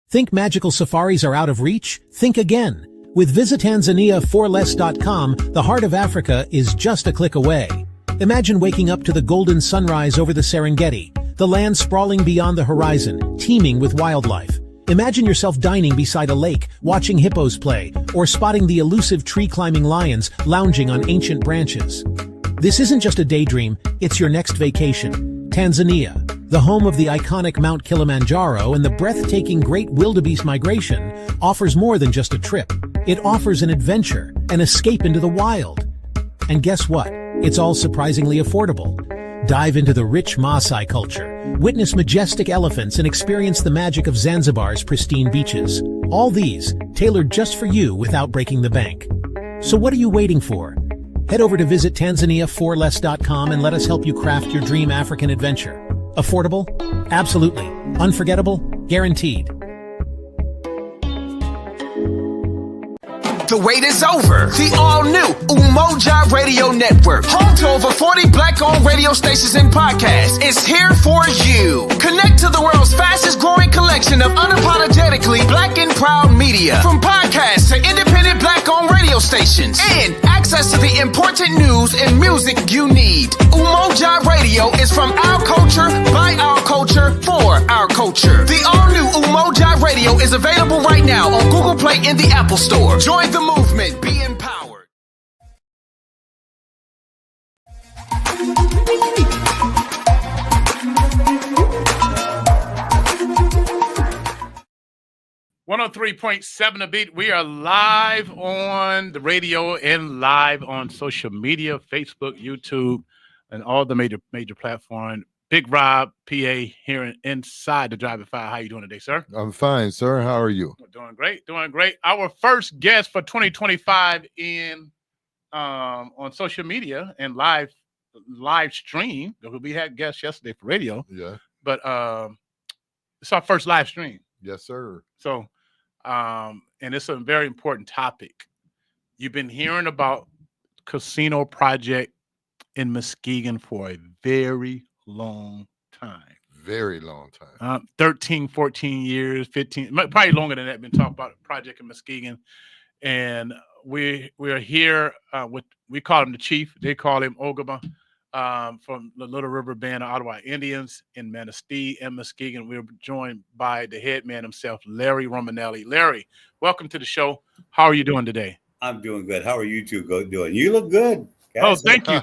Think magical safaris are out of reach? Think again. With VisitTanzania4less.com, the heart of Africa is just a click away. Imagine waking up to the golden sunrise over the Serengeti, the land sprawling beyond the horizon, teeming with wildlife. Imagine yourself dining beside a lake, watching hippos play, or spotting the elusive tree-climbing lions lounging on ancient branches. This isn't just a daydream, it's your next vacation. Tanzania, the home of the iconic Mount Kilimanjaro and the breathtaking Great Wildebeest Migration, offers more than just a trip. It offers an adventure, an escape into the wild. And guess what? It's all surprisingly affordable. Dive into the rich Maasai culture, witness majestic elephants, and experience the magic of Zanzibar's pristine beaches. All these, tailored just for you without breaking the bank. So what are you waiting for? Head over to VisitTanzania4less.com and let us help you craft your dream African adventure. Affordable? Absolutely. Unforgettable? Guaranteed. The wait is over. The all-new Umoja Radio Network, home to over 40 black-owned radio stations and podcasts, is here for you. Connect to the world's fastest-growing collection of unapologetically black and proud media, from podcasts to independent black-owned radio stations, and access to the important news and music you need. Umoja Radio is from our culture, by our culture, for our culture. The all-new Umoja Radio is available right now on Google Play and the Apple Store. Join the movement. Be empowered. .7 The Beat. We are live on the radio and live on social media, Facebook, YouTube, and all the major platforms. Big Rob, PA, here inside the Drive at 5. How you doing today, sir? I'm fine, sir. How are you? Doing great, doing great. Our first guest for 2025 on social media and live stream. We had guests yesterday for radio. Yeah. But it's our first live stream. Yes, sir. So, and it's a very important topic. You've been hearing about casino project in Muskegon for a very long time. Very long time. 13, 14 years, 15, probably longer than that, been talking about a project in Muskegon. And we're here we call him the chief. They call him Ogema, from the Little River Band of Ottawa Indians in Manistee and Muskegon. We're joined by the head man himself, Larry Romanelli. Larry, welcome to the show. How are you doing today? I'm doing good. How are you two doing? You look good, guys. Oh, thank you.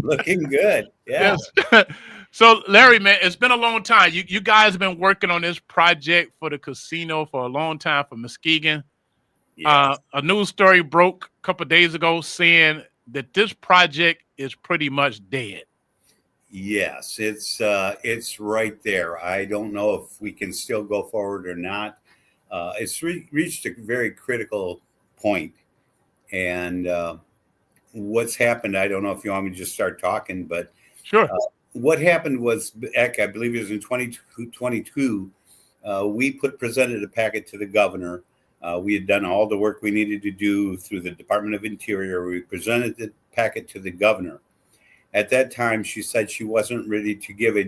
Looking good. Yeah. Yes. So, Larry, man, it's been a long time. You guys have been working on this project for the casino for a long time for Muskegon. Yes. A news story broke a couple of days ago saying that this project is pretty much dead. Yes, it's right there. I don't know if we can still go forward or not. It's reached a very critical point. And what's happened, I don't know if you want me to just start talking, but sure. What happened was, I believe it was in 2022, we presented a packet to the governor. We had done all the work we needed to do through the Department of Interior. We presented the packet to the governor. At that time, she said she wasn't ready to give a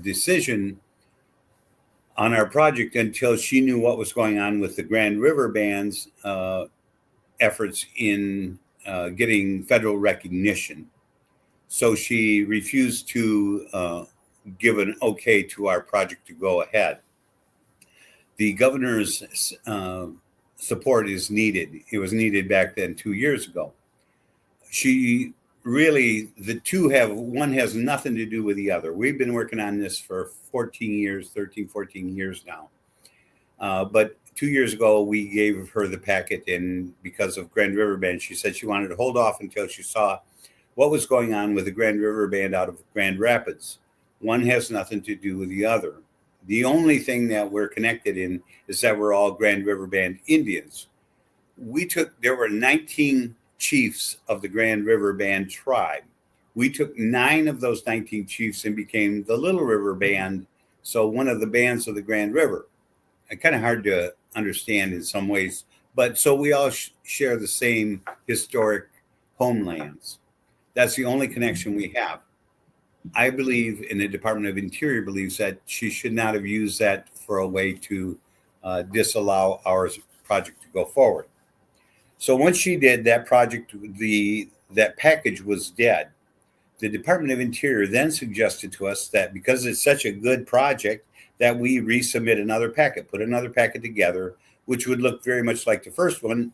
decision on our project until she knew what was going on with the Grand River Band's efforts in getting federal recognition. So she refused to give an okay to our project to go ahead. The governor's support is needed. It was needed back then 2 years ago. The two one has nothing to do with the other. We've been working on this for 14 years now. But 2 years ago, we gave her the packet, and because of Grand River Band, she said she wanted to hold off until she saw what was going on with the Grand River Band out of Grand Rapids. One has nothing to do with the other. The only thing that we're connected in is that we're all Grand River Band Indians. There were 19 chiefs of the Grand River Band tribe. We took 9 of those 19 chiefs and became the Little River Band, so one of the bands of the Grand River. Kind of hard to understand in some ways, but so we all share the same historic homelands. That's the only connection we have. I believe, and the Department of Interior believes, that she should not have used that for a way to disallow our project to go forward. So once she did that project, that package was dead. The Department of Interior then suggested to us that because it's such a good project, that we resubmit another packet, put another packet together, which would look very much like the first one,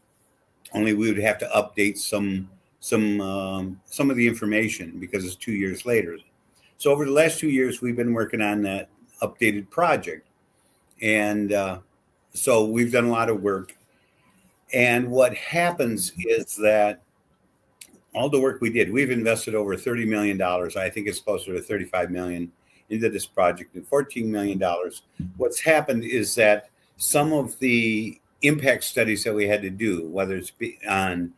only we would have to update some of the information because it's 2 years later. So over the last 2 years, we've been working on that updated project. And so we've done a lot of work. And what happens is that all the work we did, we've invested over $30 million. I think it's closer to $35 million into this project, and $14 million. What's happened is that some of the impact studies that we had to do, whether it's on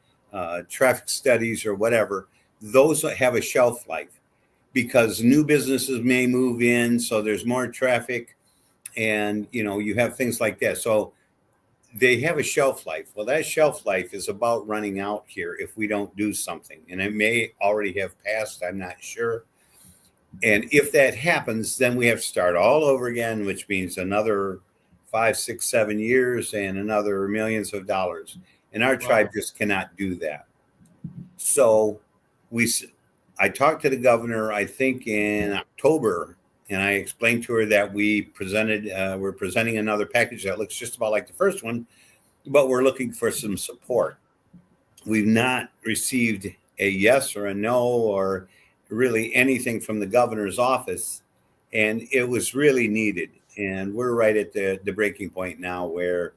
traffic studies or whatever, those have a shelf life because new businesses may move in. So there's more traffic and, you have things like that. So they have a shelf life. Well, that shelf life is about running out here if we don't do something. And it may already have passed. I'm not sure. And if that happens, then we have to start all over again, which means another 5, 6, 7 years and another millions of dollars. And our tribe just cannot do that. So I talked to the governor, I think in October, and I explained to her that we're presenting another package that looks just about like the first one, but we're looking for some support. We've not received a yes or a no or really anything from the governor's office, and it was really needed. And we're right at the breaking point now where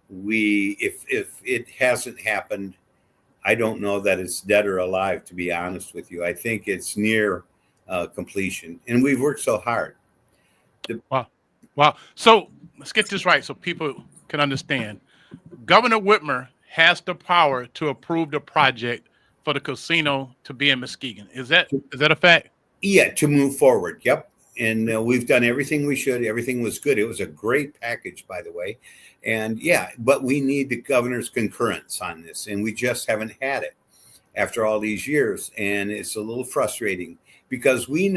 if it hasn't happened, I don't know that it's dead or alive, to be honest with you. I think it's near completion, and we've worked so hard. Wow. So let's get this right so people can understand. Governor Whitmer has the power to approve the project for the casino to be in Muskegon. Is that a fact? Yeah, to move forward. Yep. And we've done everything we should. Everything was good. It was a great package, by the way. And yeah, but we need the governor's concurrence on this, and we just haven't had it after all these years. And it's a little frustrating because we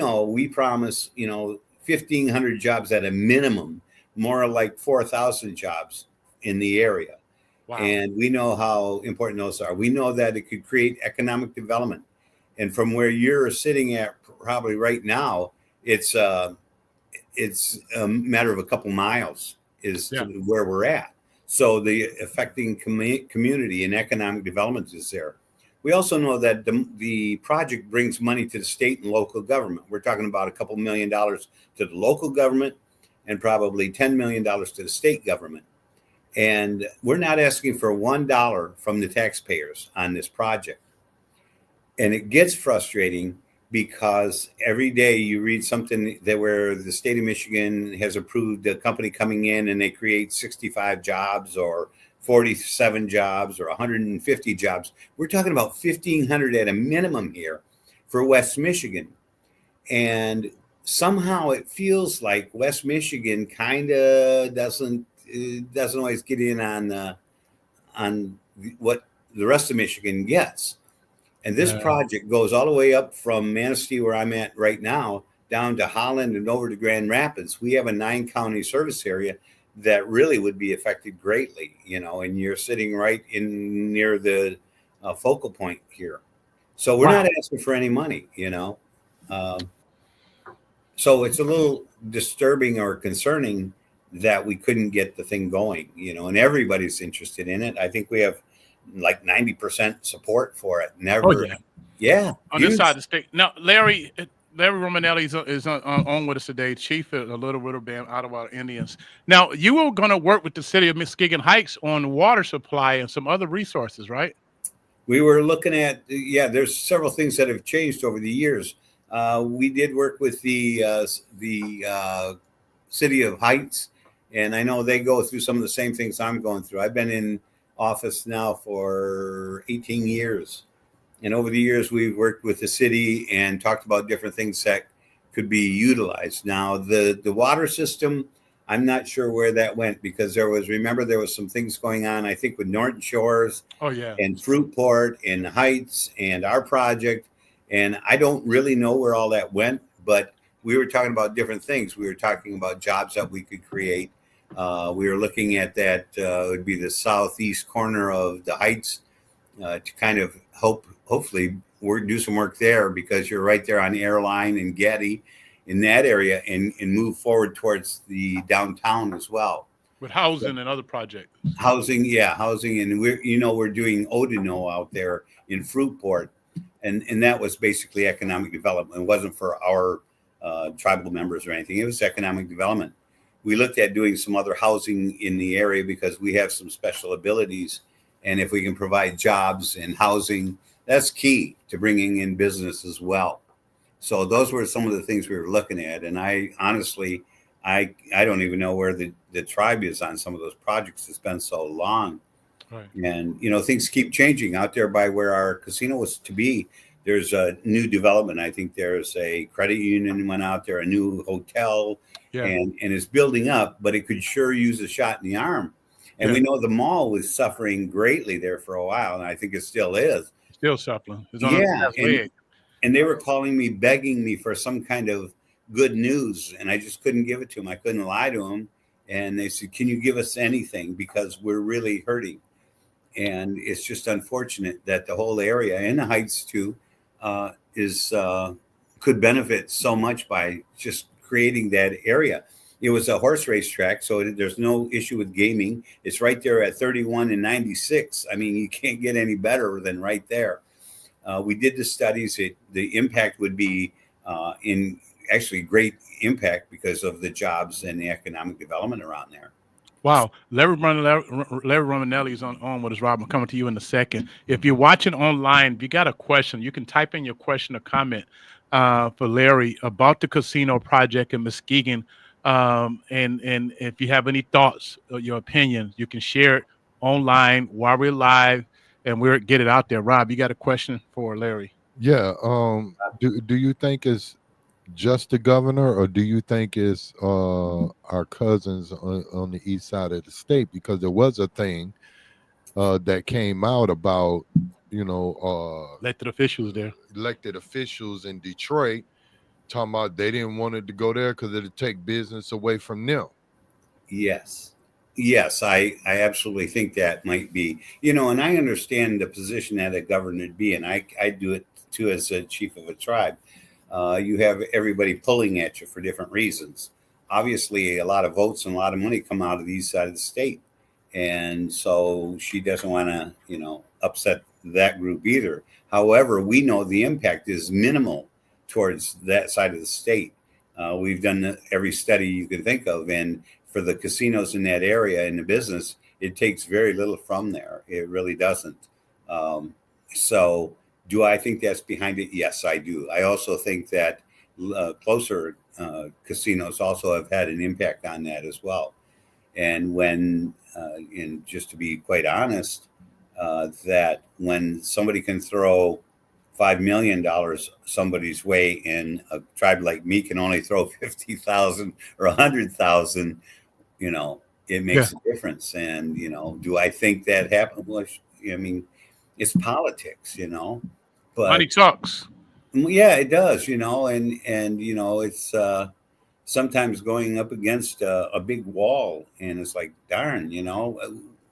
promise, 1,500 jobs at a minimum, more like 4,000 jobs in the area. Wow. And we know how important those are. We know that it could create economic development. And from where you're sitting at probably right now, it's a matter of a couple miles to where we're at. So the affecting community and economic development is there. We also know that the project brings money to the state and local government. We're talking about a couple $1 million to the local government and probably $10 million to the state government. And we're not asking for $1 from the taxpayers on this project. And it gets frustrating because every day you read something where the state of Michigan has approved a company coming in and they create 65 jobs or 47 jobs or 150 jobs. We're talking about 1,500 at a minimum here for West Michigan. And somehow it feels like West Michigan kind of doesn't always get in on what the rest of Michigan gets. And this project goes all the way up from Manistee, where I'm at right now, down to Holland and over to Grand Rapids. We have a 9-county service area that really would be affected greatly, and you're sitting right in near the focal point here. So we're not asking for any money, so it's a little disturbing or concerning that we couldn't get the thing going, and everybody's interested in it. I think we have like 90% support for it. On this side of the state. Now, Larry Romanelli is on with us today, chief of the Little River Band, Ottawa Indians. Now, you were going to work with the city of Muskegon Heights on water supply and some other resources, right? We were looking at, there's several things that have changed over the years. We did work with the city of Heights, and I know they go through some of the same things I'm going through. I've been in office now for 18 years. And over the years, we've worked with the city and talked about different things that could be utilized. Now, the water system, I'm not sure where that went because there was some things going on, I think, with Norton Shores and Fruitport and Heights and our project. And I don't really know where all that went, but we were talking about different things. We were talking about jobs that we could create. We were looking at that it would be the southeast corner of the Heights to kind of hopefully do some work there, because you're right there on Airline and Getty in that area, and move forward towards the downtown as well. With housing and other projects. Housing, and we're doing Odino out there in Fruitport, and that was basically economic development. It wasn't for our tribal members or anything. It was economic development. We looked at doing some other housing in the area because we have some special abilities, and if we can provide jobs and housing, that's key to bringing in business as well. So those were some of the things we were looking at, and I honestly, I don't even know where the tribe is on some of those projects. It's been so long. Right. And, things keep changing out there by where our casino was to be. There's a new development. I think there's a credit union went out there, a new hotel, and it's building up, but it could sure use a shot in the arm. And we know the mall was suffering greatly there for a while, and I think it still is. Still suffering. It's on and they were calling me, begging me for some kind of good news, and I just couldn't give it to them. I couldn't lie to them. And they said, can you give us anything, because we're really hurting. And it's just unfortunate that the whole area, and the Heights too, could benefit so much by just creating that area. It was a horse race track, so there's no issue with gaming. It's right there at 31 and 96. I mean, you can't get any better than right there. We did the studies. The impact would be in actually great impact because of the jobs and the economic development around there. Wow. Larry Romanelli is on with us, Rob. I'm coming to you in a second. If you're watching online, if you got a question, you can type in your question or comment for Larry about the casino project in Muskegon. And if you have any thoughts or your opinions, you can share it online while we're live, and we'll get it out there. Rob, you got a question for Larry? Yeah. Do you think it's just the governor, or do you think it's our cousins on the east side of the state? Because there was a thing that came out about, elected officials in Detroit talking about they didn't want it to go there because it'd take business away from them. Yes, I absolutely think that might be, and I understand the position that a governor would be, and I do it too as a chief of a tribe. You have everybody pulling at you for different reasons. Obviously, a lot of votes and a lot of money come out of the east side of the state. And so she doesn't want to, upset that group either. However, we know the impact is minimal towards that side of the state. We've done every study you can think of. And for the casinos in that area and the business, it takes very little from there. It really doesn't. So do I think that's behind it? Yes, I do. I also think that closer casinos also have had an impact on that as well. And when, and just to be quite honest, that when somebody can throw $5 million somebody's way, and a tribe like me can only throw 50,000 or 100,000, it makes a difference. And, do I think that happened? Well, I mean, it's politics, but money talks. Yeah, it does, and it's sometimes going up against a big wall, and it's like, darn,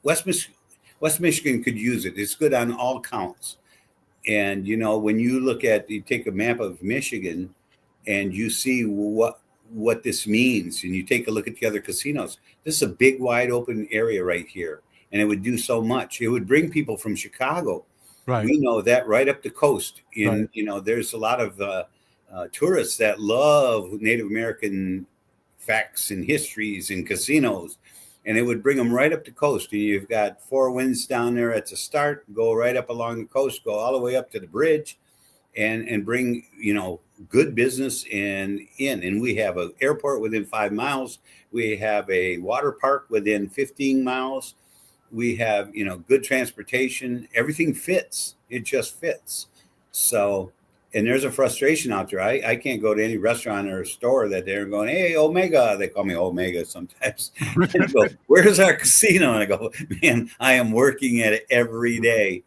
West Michigan could use it. It's good on all counts. And, when you take a map of Michigan and you see what this means, and you take a look at the other casinos, this is a big, wide open area right here. And it would do so much. It would bring people from Chicago. Right. We know that right up the coast. There's a lot of tourists that love Native American facts and histories and casinos. And it would bring them right up the coast. And you've got Four Winds down there at the start, go right up along the coast, go all the way up to the bridge, and bring, good business in. And we have an airport within 5 miles. We have a water park within 15 miles. We have, good transportation. Everything fits. It just fits. So, and there's a frustration out there. I can't go to any restaurant or store that they're going, hey, Omega. They call me Omega sometimes. I go, where's our casino? And I go, man, I am working at it every day.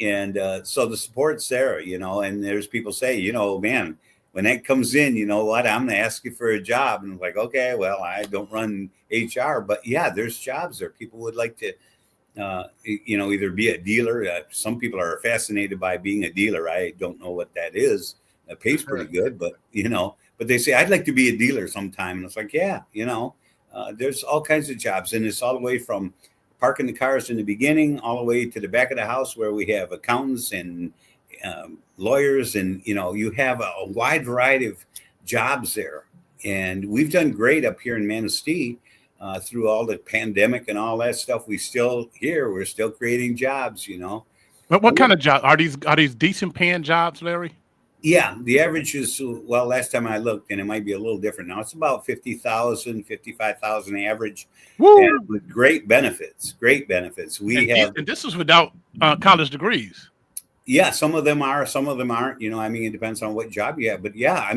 And so the support's there, and there's people say, man, when that comes in, you know what, I'm going to ask you for a job. And I'm like, okay, well, I don't run HR, but yeah, there's jobs there. People would like to, either be a dealer. Some people are fascinated by being a dealer. I don't know what that is. It pays pretty good, but but they say, I'd like to be a dealer sometime. And it's like, yeah, there's all kinds of jobs, and it's all the way from parking the cars in the beginning, all the way to the back of the house where we have accountants and lawyers, and you have a wide variety of jobs there. And we've done great up here in Manistee through all the pandemic and all that stuff. We're still creating jobs. But what kind of job are these decent paying jobs, Larry? Yeah, the average is, well, last time I looked, and it might be a little different now, it's about 50,000, 55,000 average. Woo! And with great benefits. And this is without college degrees. Yeah, some of them are, some of them aren't. It depends on what job you have. But yeah,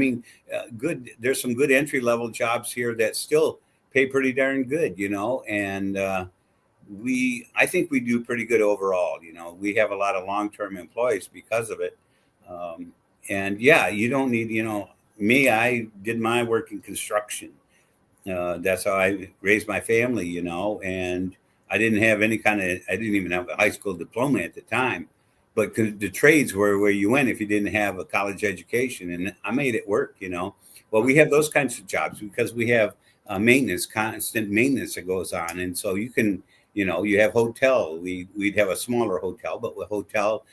good. There's some good entry level jobs here that still pay pretty darn good. And I think we do pretty good overall. We have a lot of long term employees because of it. And yeah, you don't need, me. I did my work in construction. That's how I raised my family. And I didn't even have a high school diploma at the time. But the trades were where you went if you didn't have a college education, and I made it work. Well, we have those kinds of jobs because we have constant maintenance that goes on, and so you can, you have hotel. We'd have a smaller hotel, but with hotel,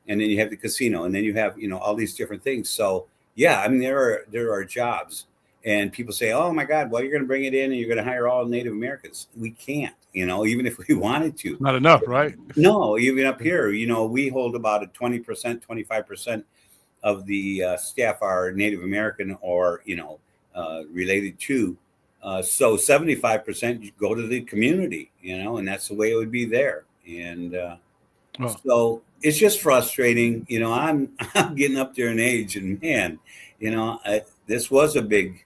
and then you have the casino, and then you have all these different things. So yeah, there are jobs, and people say, oh my God, well, you're going to bring it in and you're going to hire all Native Americans. We can't. Even if we wanted to. Not enough, right? No, even up here, we hold about a 20%, 25% of the staff are Native American or, related to. So 75% go to the community, and that's the way it would be there. And so it's just frustrating. I'm getting up there in age, and man, this was a big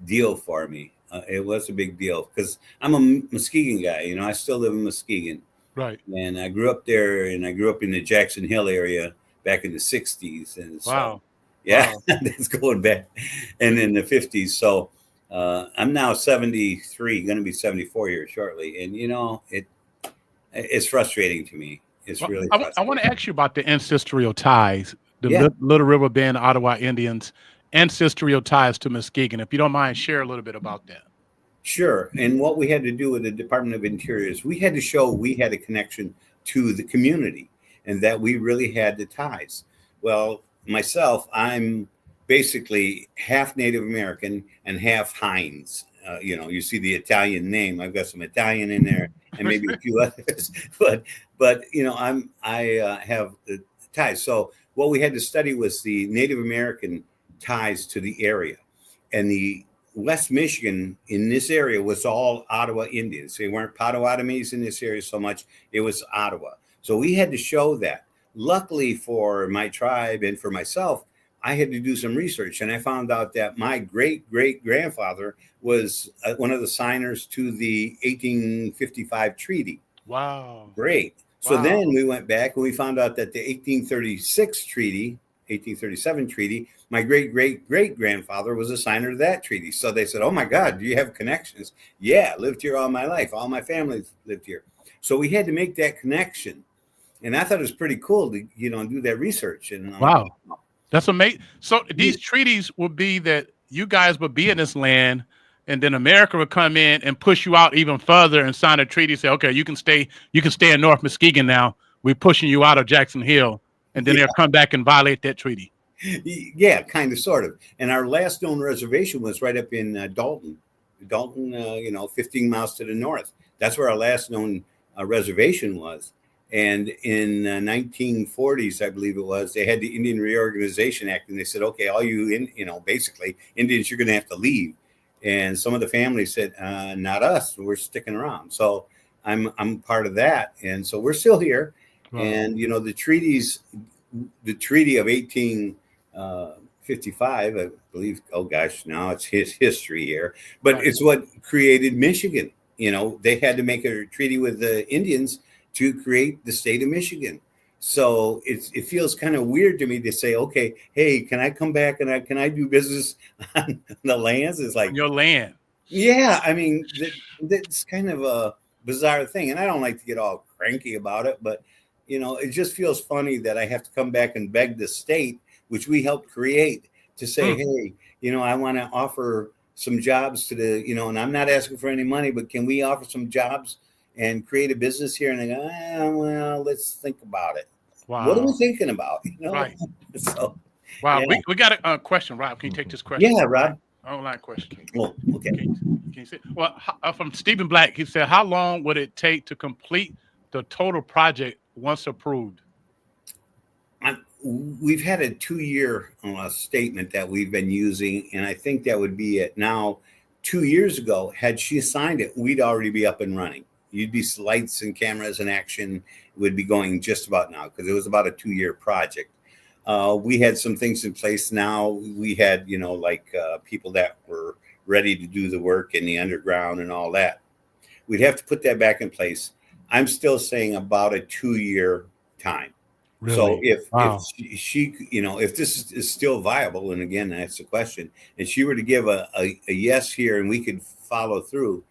deal for me. It was a big deal because I'm a Muskegon guy. I still live in Muskegon. Right. And I grew up there, and I grew up in the Jackson Hill area back in the 60s. And so, wow. Yeah, that's going back. And in the 50s. So I'm now 73, going to be 74 here shortly. And, it's frustrating to me. It's really frustrating. I want to ask you about the ancestral ties, the Little River Band, Ottawa Indians. Ancestral ties to Muskegon. If you don't mind, share a little bit about that. Sure. And what we had to do with the Department of Interior is we had to show we had a connection to the community and that we really had the ties. Well, myself, I'm basically half Native American and half Hines. You see the Italian name. I've got some Italian in there and maybe a few others, but I have the ties. So what we had to study was the Native American ties to the area, and the West Michigan in this area was all Ottawa Indians. They weren't Potawatomis in this area so much. It was Ottawa. So we had to show that. Luckily for my tribe and for myself, I had to do some research, and I found out that my great-great-grandfather was one of the signers to the 1855 treaty. Wow. Great. So then we went back and we found out that the 1836 treaty, 1837 treaty, my great-great-great-grandfather was a signer to that treaty. So they said, oh my God, do you have connections? Yeah, lived here all my life. All my family lived here. So we had to make that connection. And I thought it was pretty cool to, do that research. And wow, that's amazing. So these treaties would be that you guys would be in this land, and then America would come in and push you out even further and sign a treaty. Say, okay, you can stay in North Muskegon now. We're pushing you out of Jackson Hill. And then they'll come back and violate that treaty. Yeah, kind of, sort of. And our last known reservation was right up in Dalton, 15 miles to the north. That's where our last known reservation was. And in 1940s, I believe it was, they had the Indian Reorganization Act, and they said, okay, all you, basically Indians, you're going to have to leave. And some of the families said, not us, we're sticking around. So I'm part of that. And so we're still here. Wow. And, the treaty of 1855, I believe, oh gosh, now it's his history here, but right. It's what created Michigan. They had to make a treaty with the Indians to create the state of Michigan. So it feels kind of weird to me to say, okay, hey, can I come back and can I do business on the lands? It's like, Your land. yeah, I mean, that's kind of a bizarre thing. And I don't like to get all cranky about it, but, it just feels funny that I have to come back and beg the state, which we helped create, to say, hey, I want to offer some jobs to the, and I'm not asking for any money, but can we offer some jobs and create a business here? And they go, well, let's think about it. Wow. What are we thinking about? Right. So, wow. yeah. We got a question, Rob. Can you take this question? Yeah, Rob. Online question. Well, okay. Can you see? Well, from Stephen Black, he said, how long would it take to complete the total project once approved? We've had a 2-year statement that we've been using, and I think that would be it. Now, 2 years ago, had she signed it, we'd already be up and running. You'd be lights and cameras in action. Would be going just about now because it was about a 2-year project. We had some things in place now. We had, people that were ready to do the work in the underground and all that. We'd have to put that back in place. I'm still saying about a 2-year time. Really? So if she, if this is still viable, and again, that's the question, and she were to give a yes here and we could follow through,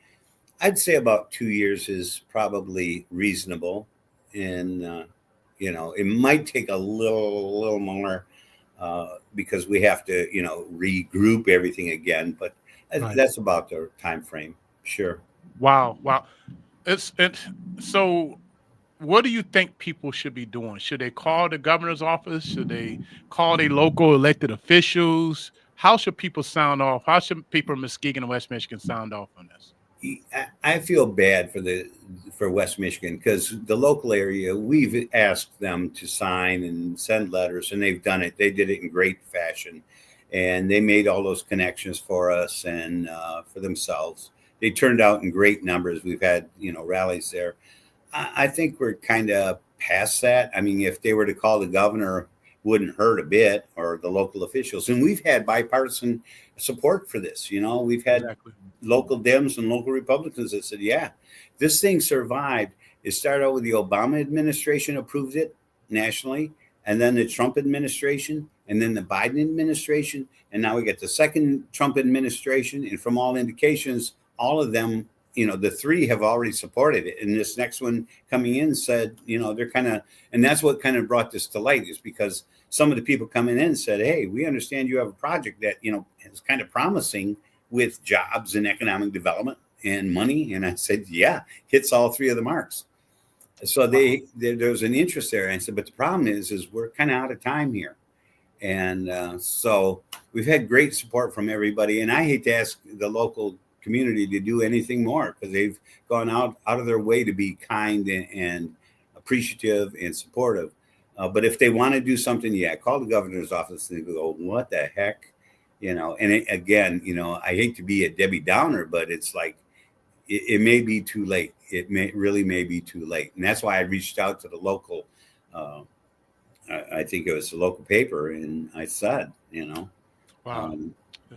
I'd say about 2 years is probably reasonable. And, it might take a little more because we have to, regroup everything again. But that's about the time frame. Sure. Wow. It's so. What do you think people should be doing? Should they call the governor's office? Should they call their local elected officials? How should people sound off? How should people in Muskegon and West Michigan sound off on this? I feel bad for West Michigan because the local area, we've asked them to sign and send letters, and they've done it. They did it in great fashion, and they made all those connections for us and for themselves. They turned out in great numbers. We've had, rallies there. I think we're kind of past that. I mean, if they were to call the governor, wouldn't hurt a bit, or the local officials. And we've had bipartisan support for this. We've had local Dems and local Republicans that said, yeah, this thing survived. It started out with the Obama administration approved it nationally, and then the Trump administration, and then the Biden administration. And now we get the second Trump administration. And from all indications, all of them, the three have already supported it. And this next one coming in said, they're kind of, and that's what kind of brought this to light, is because some of the people coming in said, hey, we understand you have a project that, is kind of promising with jobs and economic development and money. And I said, yeah, hits all three of the marks. So there's an interest there. And I said, but the problem is we're kind of out of time here. And so we've had great support from everybody. And I hate to ask the local community to do anything more because they've gone out of their way to be kind and appreciative and supportive. But if they want to do something, call the governor's office and go, what the heck? And again, I hate to be a Debbie Downer, but it's like, it may be too late. It really may be too late. And that's why I reached out to the local, I think it was the local paper. And I said, wow.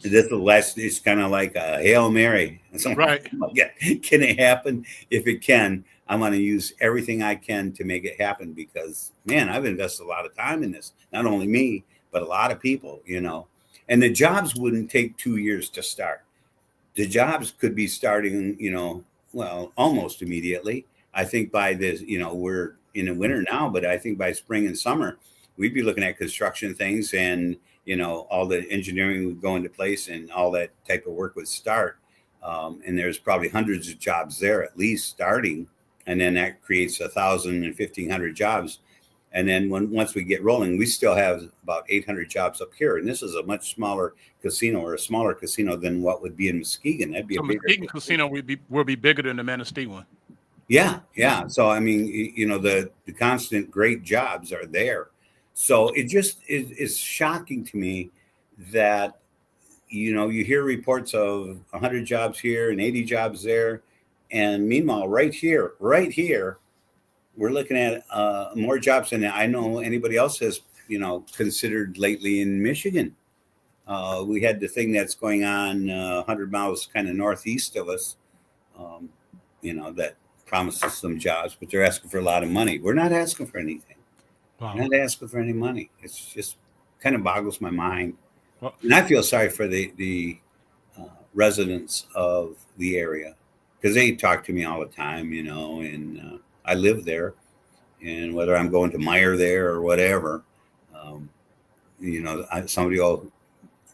This is kind of like a Hail Mary. Right. Yeah. Can it happen? If it can, I'm going to use everything I can to make it happen because, man, I've invested a lot of time in this. Not only me, but a lot of people, And the jobs wouldn't take 2 years to start. The jobs could be starting, almost immediately. I think by this, we're in the winter now, but I think by spring and summer, we'd be looking at construction things and, all the engineering would go into place and all that type of work would start. And there's probably hundreds of jobs there at least starting. And then that creates 1,000 and 1,500 jobs. And then once we get rolling, we still have about 800 jobs up here. And this is a much smaller casino, or a smaller casino than what would be in Muskegon. That'd be a bigger Muskegon casino will be bigger than the Manistee one. Yeah. So, I mean, the constant great jobs are there. So it just is shocking to me that, you hear reports of 100 jobs here and 80 jobs there. And meanwhile, right here, we're looking at more jobs than I know anybody else has, considered lately in Michigan. We had the thing that's going on 100 miles kind of northeast of us, that promises some jobs, but they're asking for a lot of money. We're not asking for anything. Wow. Not asking for any money. It's just kind of boggles my mind. Well, And I feel sorry for the residents of the area because they talk to me all the time, and I live there. And whether I'm going to Meyer there or whatever, um, somebody will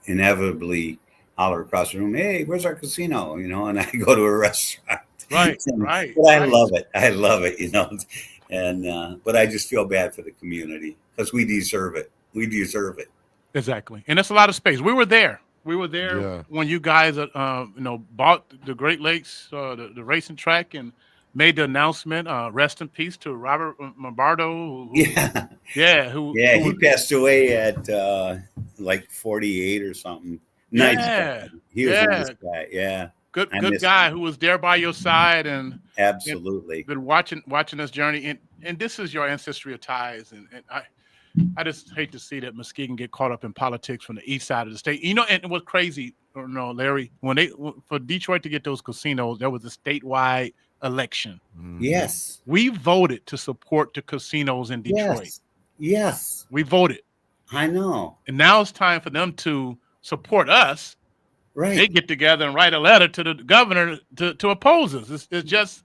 inevitably holler across the room, "Hey, where's our casino?" And I go to a restaurant. right, And- right, but I right. love it. I love it, and but I just feel bad for the community because we deserve it. We deserve it. Exactly. And that's a lot of space. We were there. We were there Yeah. when you guys, bought the Great Lakes, the racing track, and made the announcement. Rest in peace to Robert Mambardo. Yeah, Yeah, yeah. who He passed away at like 48 or something. Nice yeah, guy. He was a yeah, nice guy. Yeah, I good miss guy him. who was there by your side and Absolutely. been watching this journey. And this is your ancestry of ties. And I just hate to see that Muskegon get caught up in politics from the east side of the state. And what's crazy, Larry, for Detroit to get those casinos, there was a statewide election. Yes. We voted to support the casinos in Detroit. Yes. Yes. We voted. I know. And now it's time for them to support us. Right. They get together and write a letter to the governor to oppose us. It just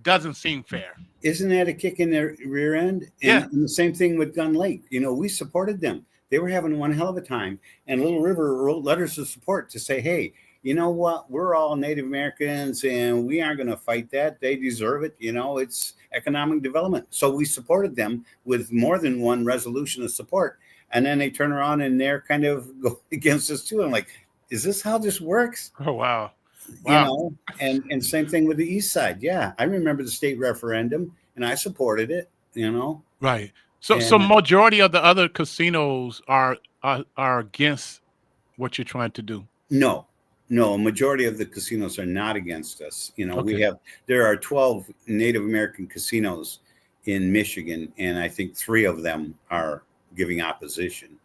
doesn't seem fair. Isn't that a kick in their rear end? Yeah. And the same thing with Gun Lake. We supported them. They were having one hell of a time. And Little River wrote letters of support to say, hey, you know what? We're all Native Americans and we aren't going to fight that. They deserve it. It's economic development. So we supported them with more than one resolution of support. And then they turn around and they're kind of go against us too. I'm like, is this how this works? Oh, wow. Wow. And same thing with the East Side. Yeah, I remember the state referendum, and I supported it. Right. So majority of the other casinos are against what you're trying to do. No, a majority of the casinos are not against us. Okay. There are 12 Native American casinos in Michigan, and I think 3 of them are giving opposition.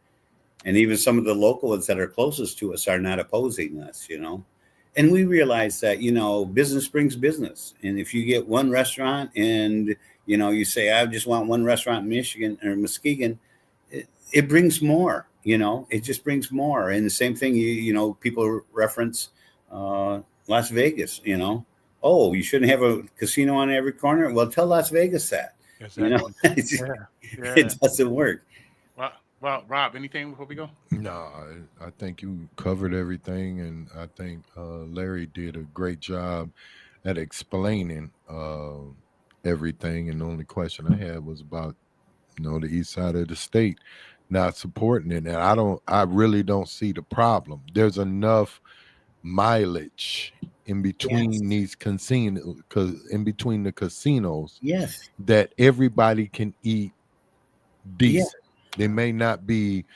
And even some of the local ones that are closest to us are not opposing us. And we realize that, business brings business. And if you get one restaurant and, you say, I just want one restaurant in Michigan or Muskegon, it brings more, it just brings more. And the same thing, people reference Las Vegas, oh, you shouldn't have a casino on every corner. Well, tell Las Vegas that, Exactly. It doesn't work. Well, Rob, anything before we go? No, I think you covered everything, and I think Larry did a great job at explaining everything. And the only question I had was about, the east side of the state not supporting it, and I really don't see the problem. There's enough mileage in between these casinos, in between the casinos, Yes, that everybody can eat decent. Yeah. They may not be,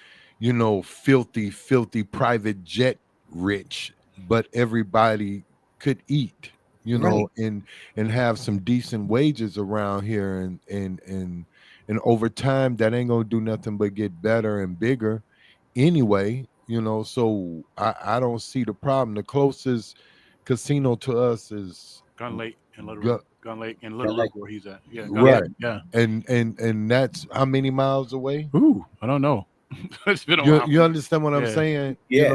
filthy private jet rich, but everybody could eat, Right. and have some decent wages around here, and over time that ain't gonna do nothing but get better and bigger anyway, So I don't see the problem. The closest casino to us is Gun Lake and Little Gun- River. Gun Lake and Little Lake. River, where he's at. Yeah. Right. Lake, yeah. And that's how many miles away? Ooh, I don't know. It's been a You, while. you understand what I'm Yeah. saying? Yeah.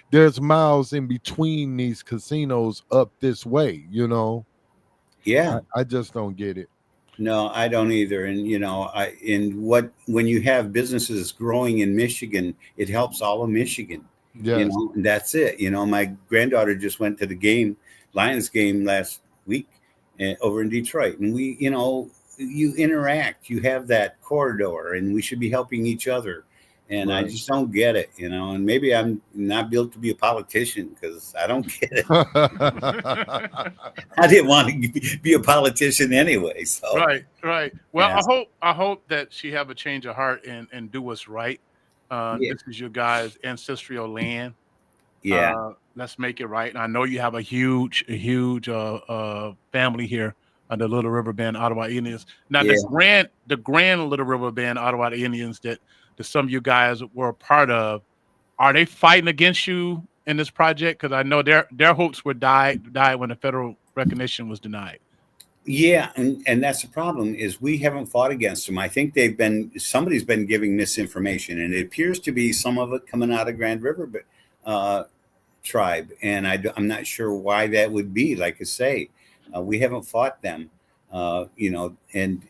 There's miles in between these casinos up this way, Yeah. I just don't get it. No, I don't either. And when you have businesses growing in Michigan, it helps all of Michigan. Yes. And that's it. My granddaughter just went to the Lions game last week over in Detroit, and we, you interact. You have that corridor, and we should be helping each other. And I Right. just don't get it, and maybe I'm not built to be a politician because I don't get it. I didn't want to be a politician anyway. So Right. Well, Yeah. I hope that she have a change of heart and do what's right. Yeah. This is your guys' ancestral land. Yeah. Let's make it right. And I know you have a huge family here on the Little River Band Ottawa Indians. Now, Yeah. the grand Little River Band Ottawa Indians that some of you guys were a part of, are they fighting against you in this project? Because I know their hopes were died when the federal recognition was denied. Yeah, and that's the problem is we haven't fought against them. I think somebody's been giving misinformation, and it appears to be some of it coming out of Grand River tribe, and I'm not sure why that would be. Like I say, we haven't fought them, and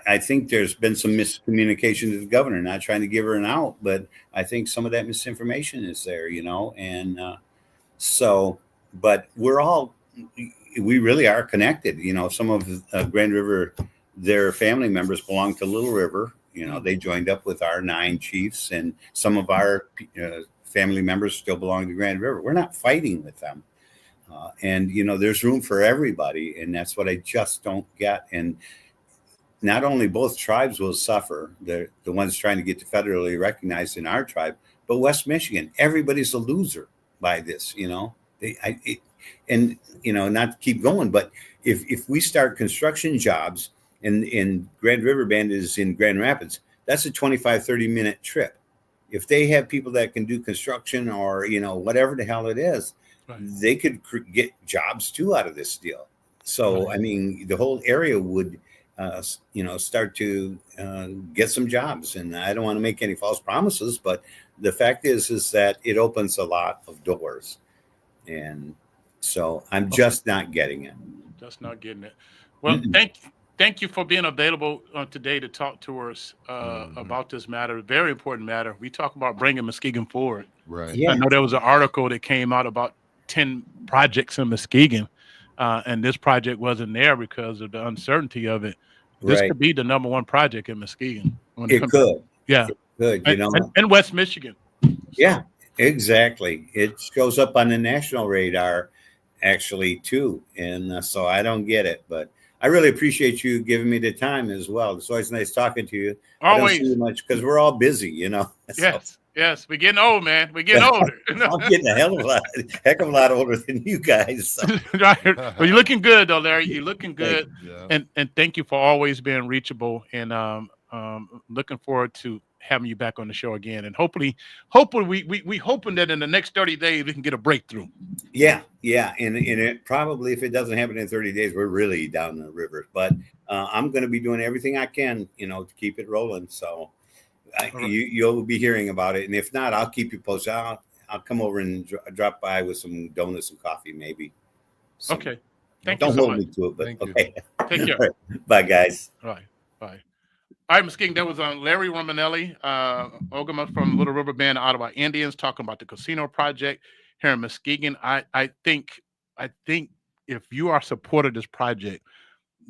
I think there's been some miscommunication to the governor, not trying to give her an out, but I think some of that misinformation is there, and so, but we really are connected. Some of Grand River, their family members belong to Little River. They joined up with our 9 chiefs, and some of our family members still belong to Grand River. We're not fighting with them. And there's room for everybody. And that's what I just don't get. And not only both tribes will suffer, the ones trying to get to federally recognized in our tribe, but West Michigan, everybody's a loser by this, not to keep going, but if we start construction jobs and Grand River Band is in Grand Rapids, that's a 25-30 minute trip. If they have people that can do construction or whatever the hell it is, right, they could get jobs too out of this deal. So right, I mean, the whole area would start to get some jobs. And I don't want to make any false promises, but the fact is that it opens a lot of doors. And so I'm just not getting it. Just not getting it. Well, thank you for being available today to talk to us about this matter. Very important matter. We talk about bringing Muskegon forward. Right. Yeah. I know there was an article that came out about 10 projects in Muskegon, and this project wasn't there because of the uncertainty of it. This could be the #1 project in Muskegon. It could. Yeah. It could, and West Michigan. Yeah, exactly. It shows up on the national radar actually too. And so I don't get it, but I really appreciate you giving me the time as well. It's always nice talking to you. Always. I don't see you much because we're all busy, Yes. Yes, we're getting old, man. We're getting older. I'm getting a heck of a lot older than you guys. So. Right. Well, you're looking good, though, Larry. You're looking good, and thank you for always being reachable. And looking forward to having you back on the show again. And hopefully, we hoping that in the next 30 days we can get a breakthrough. Yeah, and it probably, if it doesn't happen in 30 days, we're really down the river. But I'm going to be doing everything I can, to keep it rolling. So. You'll be hearing about it, and if not, I'll keep you posted. I'll come over and drop by with some donuts and coffee, maybe. So, okay. Thank you. Don't hold me to it, but okay. Take care. Right. Bye, guys. All right. Bye. All right, Muskegon. That was Larry Romanelli, Ogema from Little River Band, Ottawa Indians, talking about the casino project here in Muskegon. I think if you are supporting this project,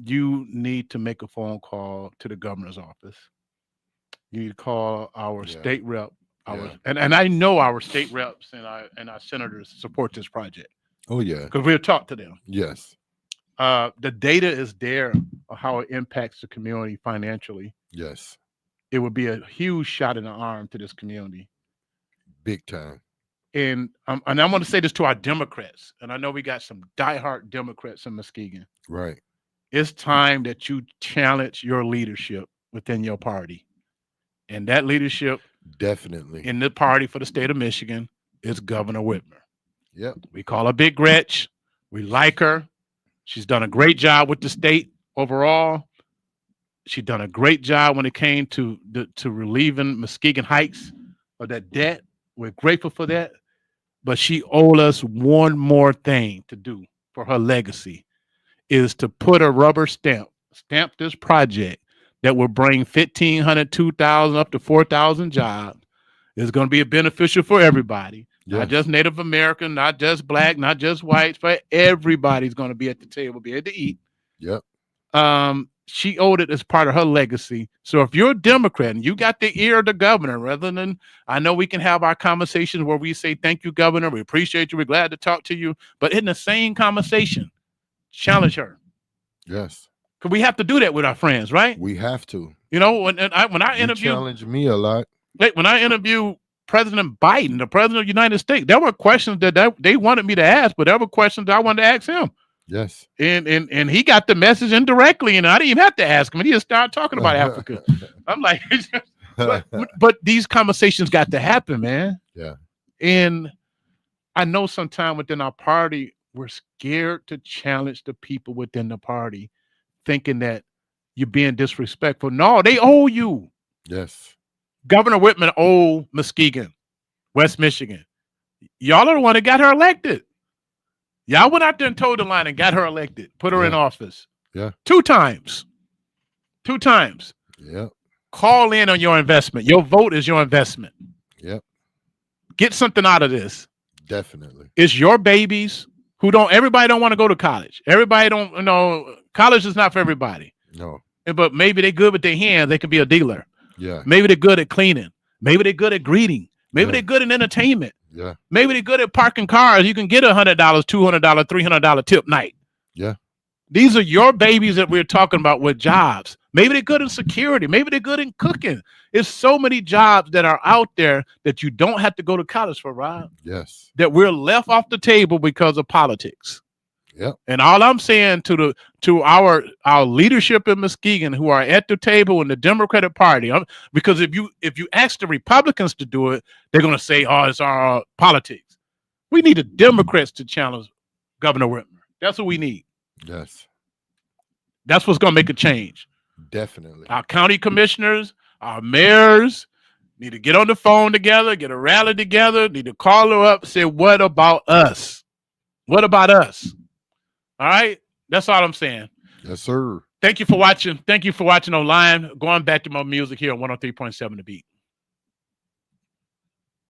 you need to make a phone call to the governor's office. You need to call our state rep, and I know our state reps and our senators support this project. Oh yeah, because we'll talk to them. Yes, the data is there of how it impacts the community financially. Yes, it would be a huge shot in the arm to this community, big time. And I'm going to say this to our Democrats, and I know we got some diehard Democrats in Muskegon. Right, it's time that you challenge your leadership within your party. And that leadership definitely in the party for the state of Michigan is Governor Whitmer. Yep. We call her Big Gretch. We like her. She's done a great job with the state overall. She's done a great job when it came to relieving Muskegon Heights of that debt. We're grateful for that. But she owed us one more thing to do for her legacy, is to put a rubber stamp this project that will bring 1,500, 2,000, up to 4,000 jobs. It's going to be beneficial for everybody, not just Native American, not just Black, not just whites, but everybody's going to be at the table, be able to eat. Yep. She owed it as part of her legacy. So if you're a Democrat and you got the ear of the governor, rather than, I know we can have our conversations where we say, thank you, Governor, we appreciate you, we're glad to talk to you, but in the same conversation, challenge her. Yes. Because we have to do that with our friends, right? We have to. When I interview, challenge me a lot. When I interview President Biden, the president of the United States, there were questions that they wanted me to ask, but there were questions I wanted to ask him. Yes. And he got the message indirectly, and I didn't even have to ask him. And he just started talking about Africa. I'm like, but these conversations got to happen, man. Yeah. And I know sometimes within our party, we're scared to challenge the people within the party thinking that you're being disrespectful. No, they owe you. Yes. Governor Whitman owed Muskegon, West Michigan. Y'all are the one that got her elected. Y'all went out there and told the line and got her elected, put her in office. Yeah. 2 times. 2 times. Yeah. Call in on your investment. Your vote is your investment. Yep. Get something out of this. Definitely. It's your babies everybody don't want to go to college. Everybody college is not for everybody. No. But maybe they're good with their hands. They can be a dealer. Yeah. Maybe they're good at cleaning. Maybe they're good at greeting. Maybe they're good at entertainment. Yeah. Maybe they're good at parking cars. You can get $100, $200, $300 tip night. Yeah. These are your babies that we're talking about with jobs. Maybe they're good in security. Maybe they're good in cooking. There's so many jobs that are out there that you don't have to go to college for, Rob. Yes. That we're left off the table because of politics. Yep. And all I'm saying to our leadership in Muskegon who are at the table in the Democratic Party, because if you ask the Republicans to do it, they're going to say, "Oh, it's our politics." We need the Democrats to challenge Governor Whitmer. That's what we need. Yes. That's what's going to make a change. Definitely. Our county commissioners, our mayors need to get on the phone together, get a rally together, need to call her up, say, "What about us? What about us?" All right. That's all I'm saying. Yes, sir. Thank you for watching. Thank you for watching online. Going back to my music here on 103.7 The Beat.